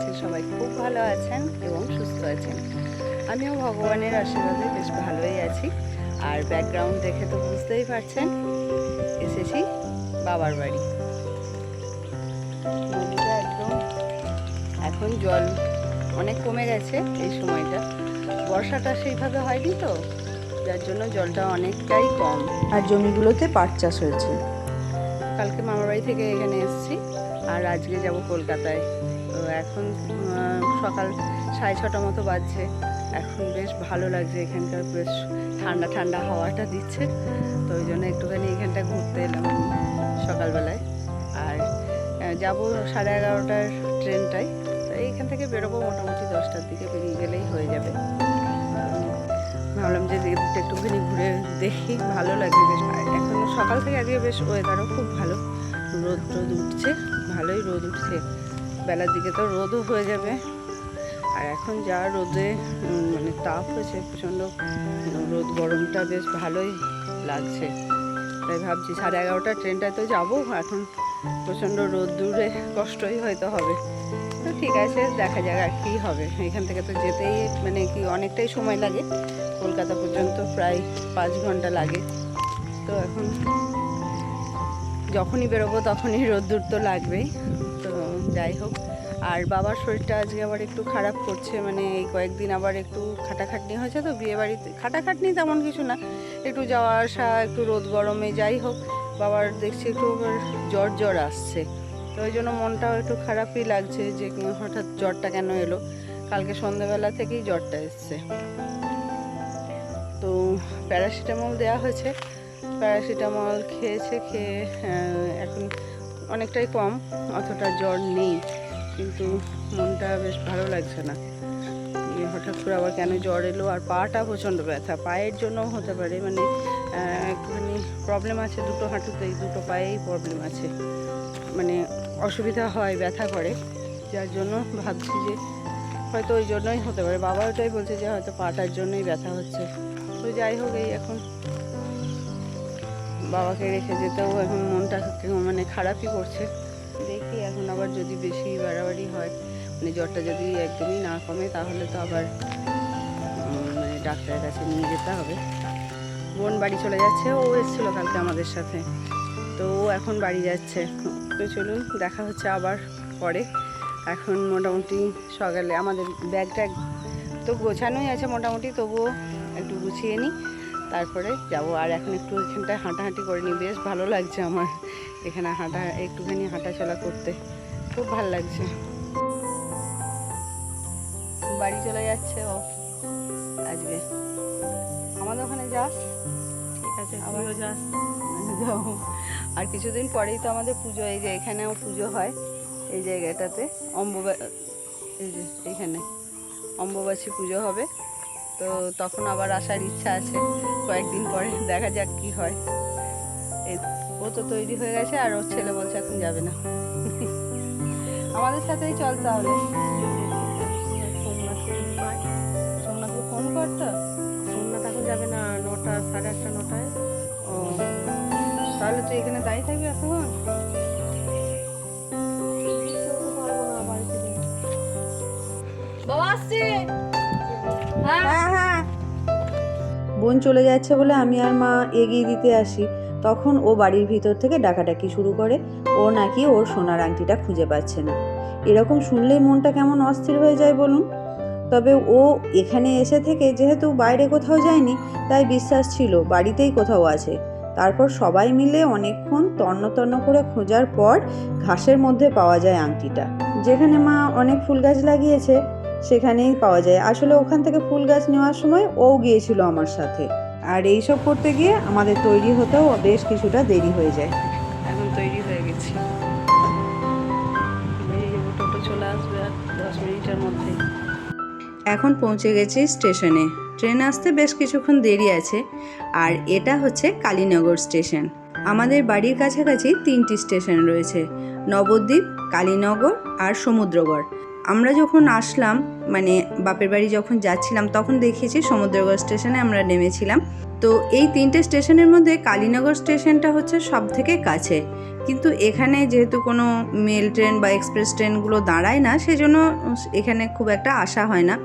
করছি সবাই খুব ভালো আছেন এবং সুস্থ আছেন। আমিও ভগবানের আশীর্বাদে বেশ ভালোই আছি। আর ব্যাকগ্রাউন্ড দেখে তো বুঝতেই পারছেন এসেছি বাবার বাড়ি। নদীটা একদম এখন জল অনেক কমে গেছে এই সময়টা, বর্ষাটা সেইভাবে হয়নি তো, যার জন্য জলটা অনেকটাই কম। আর জমিগুলোতে পাট চাষ হয়েছে। কালকে মামার বাড়ি থেকে এখানে এসেছি আর আজকে যাব কলকাতায়। তো এখন সকাল 6:30 মতো বাজছে। এখন বেশ ভালো লাগছে, এখানকার বেশ ঠান্ডা ঠান্ডা হাওয়াটা দিচ্ছে, তো ওই জন্য একটুখানি এখানটা ঘুরতে এলাম সকালবেলায়। আর যাব 11:30টার ট্রেনটায়, তো এইখান থেকে বেরোবো মোটামুটি 10টার দিকে, বেরিয়ে গেলেই হয়ে যাবে। ভাবলাম যে একটুখানি ঘুরে দেখি, ভালো লাগছে বেশ। এখন সকাল থেকে আজকে বেশ ওয়েদারও খুব ভালো, রোদ উঠছে, ভালোই রোদ উঠছে। বেলার দিকে তো রোদও হয়ে যাবে। আর এখন যা রোদে মানে তাপ হয়েছে প্রচণ্ড, রোদ গরমটা বেশ ভালোই লাগছে। তাই ভাবছি 11:30টার ট্রেনটায় তো যাবো, এখন প্রচণ্ড রোদ দূরে কষ্টই হয়তো হবে। তো ঠিক আছে, দেখা যাক আর কী হবে। এখান থেকে তো যেতেই মানে কি অনেকটাই সময় লাগে, কলকাতা পর্যন্ত প্রায় 5 ঘন্টা লাগে। তো এখন যখনই বেরোবো তখনই রোদ্দুর তো লাগবেই। তো যাই হোক, আর বাবার শরীরটা আজকে আবার একটু খারাপ করছে, মানে এই কয়েকদিন আবার একটু খাটাখাটনি হয়েছে তো বিয়ে বাড়িতে। খাটাখাটনি তেমন কিছু না, একটু যাওয়া আসা, একটু রোদ গরমে, যাই হোক বাবার দেখছি একটু জ্বর জ্বর আসছে। তো ওই জন্য মনটাও একটু খারাপই লাগছে যে হঠাৎ জ্বরটা কেন এলো। কালকে সন্ধ্যাবেলা থেকেই জ্বরটা এসছে। তো প্যারাসিটামল দেওয়া হয়েছে, প্যারাসিটামল খেয়েছে, খেয়ে এখন অনেকটাই কম, অতটা জ্বর নেই, কিন্তু মনটা বেশ ভালো লাগছে না। হঠাৎ করে আবার কেন জ্বর এলো। আর পাটা প্রচণ্ড ব্যথা, পায়ের জন্য হতে পারে, মানে একটুখানি প্রবলেম আছে দুটো হাঁটুতেই, দুটো পায়েই প্রবলেম আছে, মানে অসুবিধা হয়, ব্যথা করে, যার জন্য ভাবছি যে হয়তো ওই জন্যই হতে পারে। বাবা ওটাই বলছে যে হয়তো পাটার জন্যই ব্যথা হচ্ছে। তো যাই হোক, এই এখন বাবাকে রেখে যেতেও এখন মনটা মানে খারাপই করছে। দেখি এখন আবার যদি বেশি বাড়াবাড়ি হয়, মানে জ্বরটা যদি একদমই না কমে, তাহলে তো আবার মানে ডাক্তারের কাছে নিয়ে যেতে হবে। বোন বাড়ি চলে যাচ্ছে, ও এসেছিলো কালকে আমাদের সাথে, তো ও এখন বাড়ি যাচ্ছে। তো চলুন, দেখা হচ্ছে আবার পরে। এখন মোটামুটি সকালে আমাদের ব্যাগ ট্যাগ তো গোছানোই আছে মোটামুটি, তবুও একটু গুছিয়ে নিই, তারপরে যাব। আর এখন একটু এখানটায় হাঁটাহাঁটি করে নিই, বেশ ভালো লাগছে আমার এখানে একটুখানি হাঁটাচলা করতে, খুব ভালো লাগছে। বাড়ি চলে যাচ্ছে ও আজকে, আমাদের ওখানে যাস? ঠিক আছে, আবার যাস, যাও। আর কিছুদিন পরেই তো আমাদের পুজো, এই যে এখানেও পুজো হয় এই জায়গাটাতে, এই যে এইখানে অম্বুবাচী পুজো হবে। তো তখন আবার আসার ইচ্ছা আছে কয়েকদিন পরে, দেখা যাক কি হয়। ও তো তৈরি হয়ে গেছে, আর ওর ছেলে বলছে এখন যাবে না। আমাদের সাথেই চল তাহলে। সোমনাথকে ফোন করতো, সোমনাথ এখন যাবে না, 9টা 8:30 9টায়। ও, তাহলে তুই এখানে দাঁড়িয়ে থাকবি এখন? বাবা আসছে। হ্যাঁ হ্যাঁ। বোন চলে যাচ্ছে বলে আমি আর মা এগিয়ে দিতে আসি, তখন ও বাড়ির ভিতর থেকে ডাকাডাকি শুরু করে, ও নাকি ওর সোনার আংটিটা খুঁজে পাচ্ছে না। এরকম শুনলেই মনটা কেমন অস্থির হয়ে যায় বলুন। তবে ও এখানে এসে থেকে যেহেতু বাইরে কোথাও যায়নি, তাই বিশ্বাস ছিল বাড়িতেই কোথাও আছে। তারপর সবাই মিলে অনেকক্ষণ তন্ন তন্ন করে খোঁজার পর ঘাসের মধ্যে পাওয়া যায় আংটিটা। যেখানে মা অনেক ফুল গাছ লাগিয়েছে সেখানেই পাওয়া যায়। আসলে ওখান থেকে ফুল গাছ নেওয়ার সময় ও গিয়েছিল আমার সাথে, আর এইসব করতে গিয়ে আমাদের তৈরি হতেও বেশ কিছুটা দেরি হয়ে যায়। এখন তৈরি হয়ে গেছি, টোটো চলে আসবে আর 10 মিনিটের মধ্যে। এখন পৌঁছে গেছি স্টেশনে, ট্রেন আসতে বেশ কিছুক্ষণ দেরি আছে। আর এটা হচ্ছে কালীনগর স্টেশন। আমাদের বাড়ির কাছাকাছি 3টি স্টেশন রয়েছে, নবদ্বীপ, কালীনগর আর সমুদ্রগড়। আমরা যখন আসলাম মানে বাপের বাড়ি যখন যাচ্ছিলাম তখন দেখেছি সমুদ্রগড় স্টেশনে আমরা নেমেছিলাম। তো এই 3টে স্টেশনের মধ্যে কালীনগর স্টেশনটা হচ্ছে সব থেকে কাছে, কিন্তু এখানে যেহেতু কোনো মেল ট্রেন বা এক্সপ্রেস ট্রেনগুলো দাঁড়ায় না, সেজন্য এখানে খুব একটা আসা হয় না।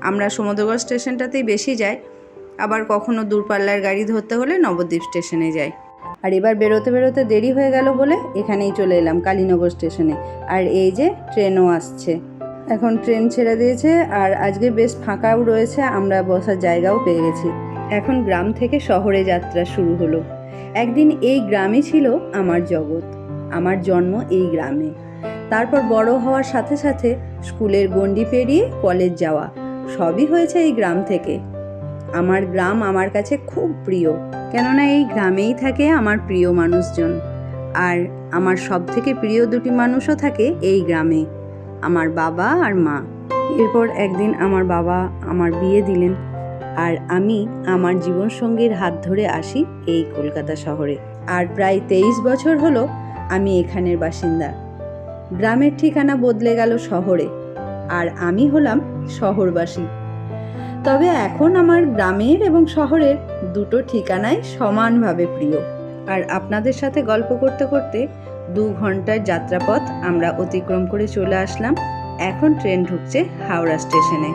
আমরা সমুদ্রগড় স্টেশনটাতেই বেশি যাই, আবার কখনো দূরপাল্লার গাড়ি ধরতে হলে নবদ্বীপ স্টেশনে যাই। আর এবার বেরোতে বেরোতে দেরি হয়ে গেল বলে এখানেই চলে এলাম কালীনগর স্টেশনে। আর এই যে ট্রেনও আসছে, এখন ট্রেন ছেড়ে দিয়েছে আর আজকে বেশ ফাঁকাও রয়েছে, আমরা বসার জায়গাও পেয়ে গেছি। এখন গ্রাম থেকে শহরে যাত্রা শুরু হলো। একদিন এই গ্রামই ছিল আমার জগৎ, আমার জন্ম এই গ্রামে। তারপর বড় হওয়ার সাথে সাথে স্কুলের গণ্ডি পেরিয়ে কলেজ যাওয়া, সবই হয়েছে এই গ্রাম থেকে। আমার গ্রাম আমার কাছে খুব প্রিয়, কেননা এই গ্রামেই থাকে আমার প্রিয় মানুষজন। আর আমার সব থেকে প্রিয় দুটি মানুষও থাকে এই গ্রামে, আমার বাবা আর মা। এরপর একদিন আমার বাবা আমার বিয়ে দিলেন, আর আমি আমার জীবনসঙ্গীর হাত ধরে আসি এই কলকাতা শহরে। আর প্রায় 23 বছর হলো আমি এখানের বাসিন্দা। গ্রামের ঠিকানা বদলে গেল শহরে, আর আমি হলাম শহরবাসী। তবে এখন আমার গ্রামের এবং শহরের দুটো ঠিকানাই সমানভাবে প্রিয়। আর আপনাদের সাথে গল্প করতে করতে 2 ঘন্টার যাত্রাপথ আমরা অতিক্রম করে চলে আসলাম। এখন ট্রেন ঢুকছে হাওড়া স্টেশনে।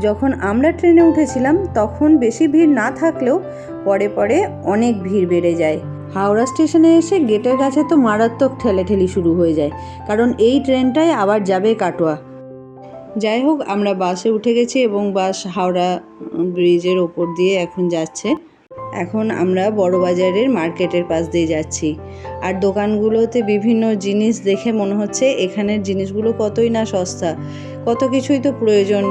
যখন আমরা ট্রেনে উঠেছিলাম তখন বেশি ভিড় না থাকলেও পরে পরে অনেক ভিড় বেড়ে যায়। হাওড়া স্টেশনে এসে গেটের কাছে তো মারাত্মক ঠেলাঠেলি শুরু হয়ে যায়, কারণ এই ট্রেনটাই আবার যাবে কাটোয়া। যাই হোক, আমরা বাসে উঠে গেছি এবং বাস হাওড়া ব্রিজের ওপর দিয়ে এখন যাচ্ছে। এখন আমরা বড়বাজারের মার্কেটের পাশ দিয়ে যাচ্ছি। আর দোকানগুলোতে বিভিন্ন জিনিস দেখে মনে হচ্ছে এখানের জিনিসগুলো কতই না সস্তা, কত কিছুই তো প্রয়োজন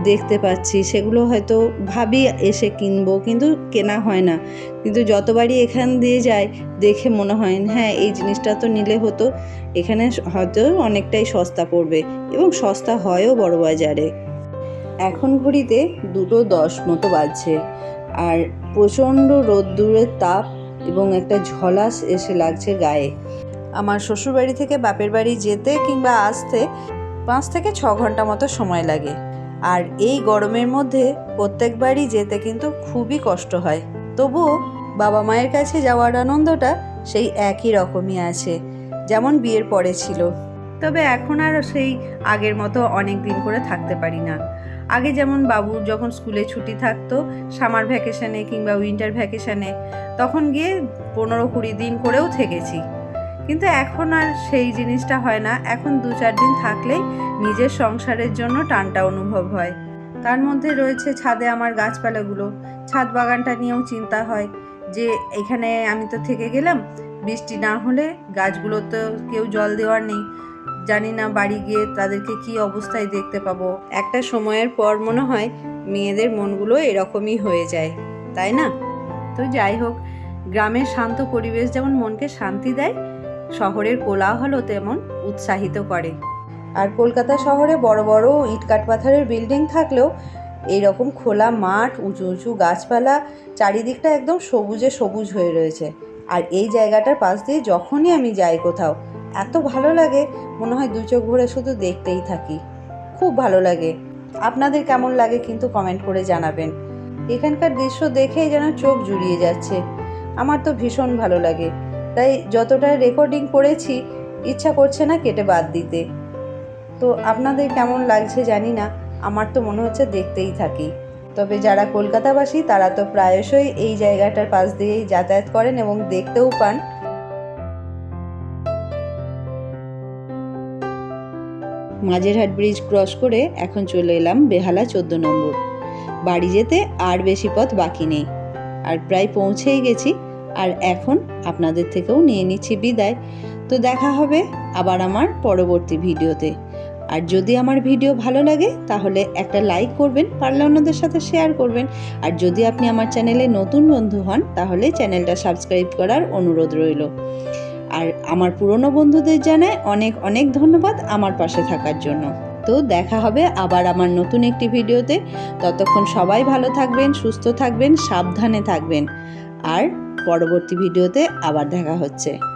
দেখতে পাচ্ছি, সেগুলো হয়তো ভাবি এসে কিনবো, কিন্তু কেনা হয় না। কিন্তু যতবারই এখান দিয়ে যাই দেখে মনে হয় হ্যাঁ এই জিনিসটা তো নিলে হতো, এখানে হয়তো অনেকটাই সস্তা পড়বে, এবং সস্তা হয়ও বড়বাজারে। এখন ঘড়িতে 2:10 মতো বাজছে, আর প্রচণ্ড রোদ্দুরের তাপ এবং একটা ঝলাস এসে লাগছে গায়ে। আমার শ্বশুরবাড়ি থেকে বাপের বাড়ি যেতে কিংবা আসতে 5 থেকে 6 ঘন্টা মতো সময় লাগে। আর এই গরমের মধ্যে প্রত্যেকবারই যেতে কিন্তু খুবই কষ্ট হয়। তবুও বাবা মায়ের কাছে যাওয়ার আনন্দটা সেই একই রকমই আছে, যেমন বিয়ের পরে ছিল। তবে এখন আর সেই আগের মতো অনেক দিন করে থাকতে পারি না। আগে যেমন বাবুর যখন স্কুলে ছুটি থাকতো সামার ভ্যাকেশনে কিংবা উইন্টার ভ্যাকেশনে, তখন গিয়ে 15-20 দিন করেও থেকেছি। কিন্তু এখন আর সেই জিনিসটা হয় না। এখন 2-4 দিন থাকলেই নিজের সংসারের জন্য টানটা অনুভব হয়। তার মধ্যে রয়েছে ছাদে আমার গাছপালাগুলো, ছাদ বাগানটা নিয়েও চিন্তা হয় যে এখানে আমি তো থেকে গেলাম, বৃষ্টি না হলে গাছগুলো তো কেউ জল দেওয়ার নেই, জানি না বাড়ি গিয়ে তাদেরকে কি অবস্থায় দেখতে পাবো। একটা সময়ের পর মনে হয় মেয়েদের মনগুলো এরকমই হয়ে যায়, তাই না? তো যাই হোক, গ্রামের শান্ত পরিবেশ যেমন মনকে শান্তি দেয়, শহরের কোলাহলও তেমন উৎসাহিত করে। আর কলকাতা শহরে বড় বড় ইটকাট পাথরের বিল্ডিং থাকলেও এইরকম খোলা মাঠ, উঁচু উঁচু গাছপালা, চারিদিকটা একদম সবুজে সবুজ হয়ে রয়েছে। আর এই জায়গাটার পাশ দিয়ে যখনই আমি যাই কোথাও, এত ভালো লাগে, মনে হয় 2 চোখ ভরে শুধু দেখতেই থাকি। খুব ভালো লাগে। আপনাদের কেমন লাগে কিন্তু কমেন্ট করে জানাবেন। এখানকার দৃশ্য দেখেই যেন চোখ জুড়িয়ে যাচ্ছে। আমার তো ভীষণ ভালো লাগে, তাই যতটা রেকর্ডিং করেছি ইচ্ছা করছে না কেটে বাদ দিতে। তো আপনাদের কেমন লাগছে জানি না, আমার তো মনে হচ্ছে দেখতেই থাকি। তবে যারা কলকাতাবাসী তারা তো প্রায়শই এই জায়গাটার পাশ দিয়েই যাতায়াত করেন এবং দেখতেও পান। মাঝেরহাট ব্রিজ ক্রস করে এখন চলে এলাম বেহালা 14 নম্বর। বাড়ি যেতে আর বেশি পথ বাকি নেই, আর প্রায় পৌঁছেই গেছি। আর এখন আপনাদের থেকেও নিয়ে নিচ্ছি বিদায়। তো দেখা হবে আবার আমার পরবর্তী ভিডিওতে। আর যদি আমার ভিডিও ভালো লাগে তাহলে একটা লাইক করবেন, পারলে অন্যদের সাথে শেয়ার করবেন। আর যদি আপনি আমার চ্যানেলে নতুন বন্ধু হন তাহলে চ্যানেলটা সাবস্ক্রাইব করার অনুরোধ রইল। আর আমার পুরনো বন্ধুদের জানাই অনেক অনেক ধন্যবাদ আমার পাশে থাকার জন্য। তো দেখা হবে আবার আমার নতুন একটি ভিডিওতে। ততক্ষণ সবাই ভালো থাকবেন, সুস্থ থাকবেন, সাবধানে থাকবেন। আর পরবর্তী ভিডিওতে আবার দেখা হচ্ছে।